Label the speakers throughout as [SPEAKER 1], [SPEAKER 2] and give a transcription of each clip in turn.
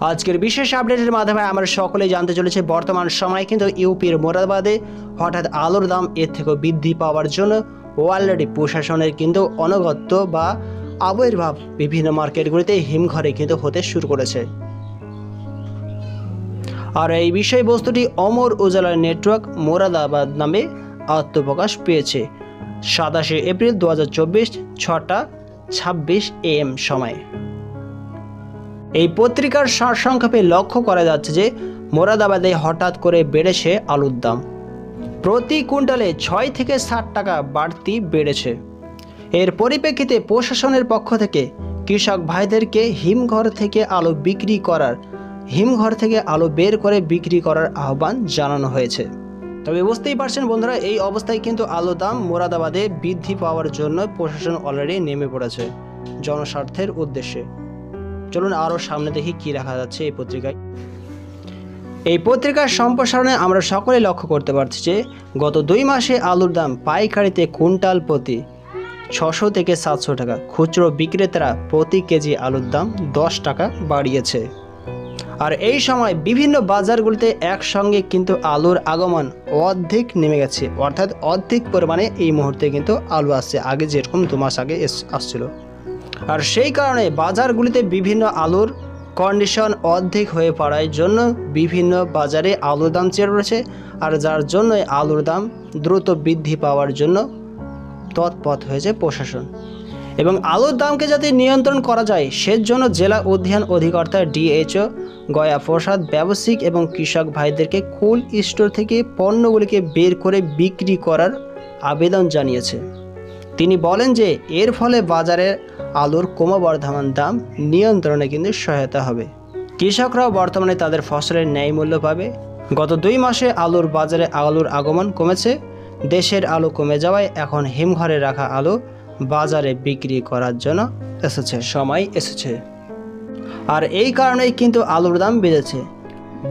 [SPEAKER 1] আজকের বিশেষ আপডেটের মাধ্যমে আমরা সকলেই জানতে চলেছি বর্তমান সময়ে কিন্তু ইউপির মোরাদাবাদে হঠাৎ আলুর দাম এর থেকে বৃদ্ধি পাওয়ার জন্য অলরেডি প্রশাসনের কিন্তু অনগত্য বা আবির্ভাব বিভিন্ন মার্কেটগুলিতে হিমঘরে কিন্তু হতে শুরু করেছে। আর এই বিষয়বস্তুটি অমর উজালার নেটওয়ার্ক মোরাদাবাদ নামে আত্মপ্রকাশ পেয়েছে 27 এপ্রিল 2024 6:26 AM সময়। এই পত্রিকার সারসংক্ষেপে লক্ষ্য করা যাচ্ছে যে মোরাদাবাদে হঠাৎ করে বেড়েছে আলুর দাম, প্রতি কুইন্টালে 6 থেকে 60 টাকা বাড়তি বেড়েছে। এর পরিপ্রেক্ষিতে প্রশাসনের পক্ষ থেকে কৃষক ভাইদেরকে হিমঘর থেকে আলু বের করে বিক্রি করার আহ্বান জানানো হয়েছে। তবে বুঝতেই পারছেন বন্ধুরা, এই অবস্থায় কিন্তু আলুর দাম মোরাদাবাদে বৃদ্ধি পাওয়ার জন্য প্রশাসন অলরেডি নেমে পড়েছে জনস্বার্থের উদ্দেশ্যে। চলুন আরও সামনে দেখি কি রাখা যাচ্ছে এই পত্রিকায়। এই পত্রিকার সম্প্রসারণে আমরা সকলে লক্ষ্য করতে পারছি যে গত 2 মাসে আলুর দাম পাইকারিতে কুইন্টাল প্রতি 600 থেকে 700 টাকা, খুচরো বিক্রেতারা প্রতি কেজি আলুর দাম 10 টাকা বাড়িয়েছে। আর এই সময় বিভিন্ন বাজারগুলিতে একসঙ্গে কিন্তু আলুর আগমন অর্ধেক নেমে গেছে, অর্থাৎ অর্ধেক পরিমাণে এই মুহূর্তে কিন্তু আলু আসছে, আগে যেরকম 2 মাস আগে আসছিল। আর সেই কারণে বাজারগুলিতে বিভিন্ন আলুর কন্ডিশন অর্ধেক হয়ে পড়ার জন্য বিভিন্ন বাজারে আলুর দাম চেয়ে রয়েছে। আর যার জন্য আলুর দাম দ্রুত বৃদ্ধি পাওয়ার জন্য তৎপর হয়েছে প্রশাসন। এবং আলুর দামকে যাতে নিয়ন্ত্রণ করা যায় সেজন্য জেলা উদ্যান অধিকর্তা ডিএইচও গয়া প্রসাদ ব্যবসায়িক এবং কৃষক ভাইদেরকে কোল্ড স্টোর থেকে পণ্যগুলিকে বের করে বিক্রি করার আবেদন জানিয়েছে। তিনি বলেন যে এর ফলে বাজারে আলুর ক্রমবর্ধমান দাম নিয়ন্ত্রণে কিন্তু সহায়তা হবে। কৃষকরাও বর্তমানে তাদের ফসলের ন্যায় মূল্য পাবে। গত 2 মাসে বাজারে আলুর আগমন কমেছে। দেশের আলু কমে যাওয়ায় এখন হিমঘরে রাখা আলু বাজারে বিক্রি করার জন্য সময় এসেছে। আর এই কারণেই কিন্তু আলুর দাম বেড়েছে।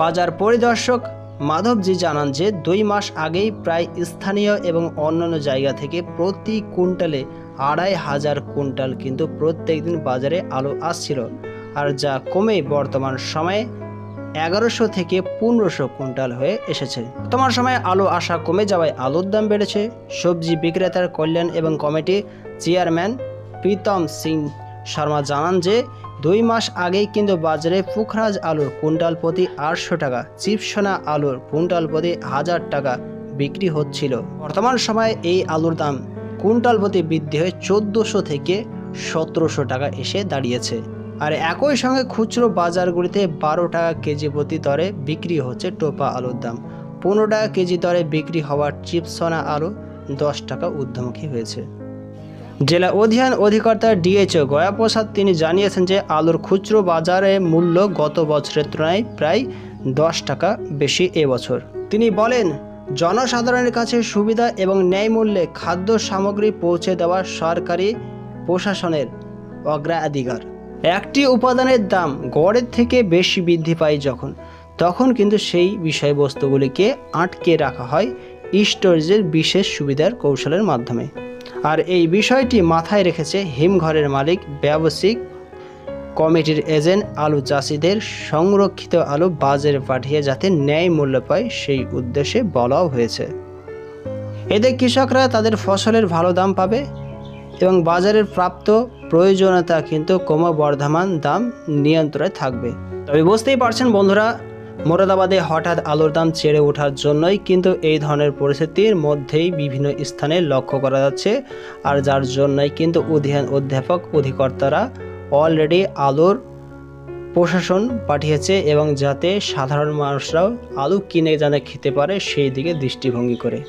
[SPEAKER 1] বাজার পরিদর্শক মাধবজি জানান যে 2 মাস আগেই প্রায় স্থানীয় এবং অন্যান্য জায়গা থেকে প্রতি কুইন্টালে 2500 কুইন্টাল কিন্তু প্রত্যেক দিন বাজারে আলু আসছিল, আর যা কমে বর্তমান সময়ে 1100 থেকে 1500 কুইন্টাল হয়ে এসেছে। বর্তমান সময়ে আলু আসা কমে যাওয়ায় আলুর দাম বেড়েছে। সবজি বিক্রেতার কল্যাণ এবং কমিটি চেয়ারম্যান প্রীতম সিং শর্মা জানান যে 2 মাস আগেই কিন্তু বাজারে পুখরাজ আলুর কুইন্টাল প্রতি 800 টাকা, চিপসোনা আলুর কুইন্টাল প্রতি 1000 টাকা বিক্রি হচ্ছিল। বর্তমান সময়ে এই আলুর দাম কুইন্টাল প্রতি বৃদ্ধি হয়ে 1400 থেকে 1700 টাকা এসে দাঁড়িয়েছে। আর একই সঙ্গে খুচরো বাজারগুলিতে 12 টাকা কেজি প্রতি দরে বিক্রি হচ্ছে টোপা আলুর দাম, 15 টাকা কেজি দরে বিক্রি হওয়ার চিপসোনা আলু 10 টাকা ঊর্ধ্বমুখী হয়েছে। জেলা উদ্যান অধিকর্তা ডিএইচও গয়া প্রসাদ তিনি জানিয়েছেন যে আলুর খুচরো বাজারে মূল্য গত বছরের তুলনায় প্রায় 10 টাকা বেশি এবছর। তিনি বলেন, জনসাধারণের কাছে সুবিধা এবং ন্যায় মূল্যে খাদ্য সামগ্রী পৌঁছে দেওয়া সরকারি প্রশাসনের অগ্রাধিকার। একটি উপাদানের দাম গড়ের থেকে বেশি বৃদ্ধি পায় তখন কিন্তু সেই বিষয়বস্তুগুলিকে আটকে রাখা হয় স্টোরেজের বিশেষ সুবিধার কৌশলের মাধ্যমে। আর এই বিষয়টি মাথায় রেখেছে হিমঘরের মালিক, ব্যবসায়িক কমিটির এজেন্ট আলু চাষিদের সংরক্ষিত আলু বাজারে পাঠিয়ে যাতে ন্যায় মূল্য পায় সেই উদ্দেশ্যে বলাও হয়েছে। এতে কৃষকরা তাদের ফসলের ভালো দাম পাবে এবং বাজারের প্রাপ্ত প্রয়োজনীয়তা কিন্তু ক্রমবর্ধমান দাম নিয়ন্ত্রণে থাকবে। তবে বুঝতেই পারছেন বন্ধুরা, মোরাদাবাদে হঠাৎ আলুর দাম ছেড়ে ওঠার জন্যই কিন্তু এই ধরনের পরিস্থিতির মধ্যেই বিভিন্ন স্থানে লক্ষ্য করা যাচ্ছে। আর যার জন্যই কিন্তু অধিকর্তারা অলরেডি আলুর প্রশাসন পাঠিয়েছে এবং যাতে সাধারণ মানুষরাও আলু কিনে যাতে খেতে পারে সেই দিকে দৃষ্টিভঙ্গি করে।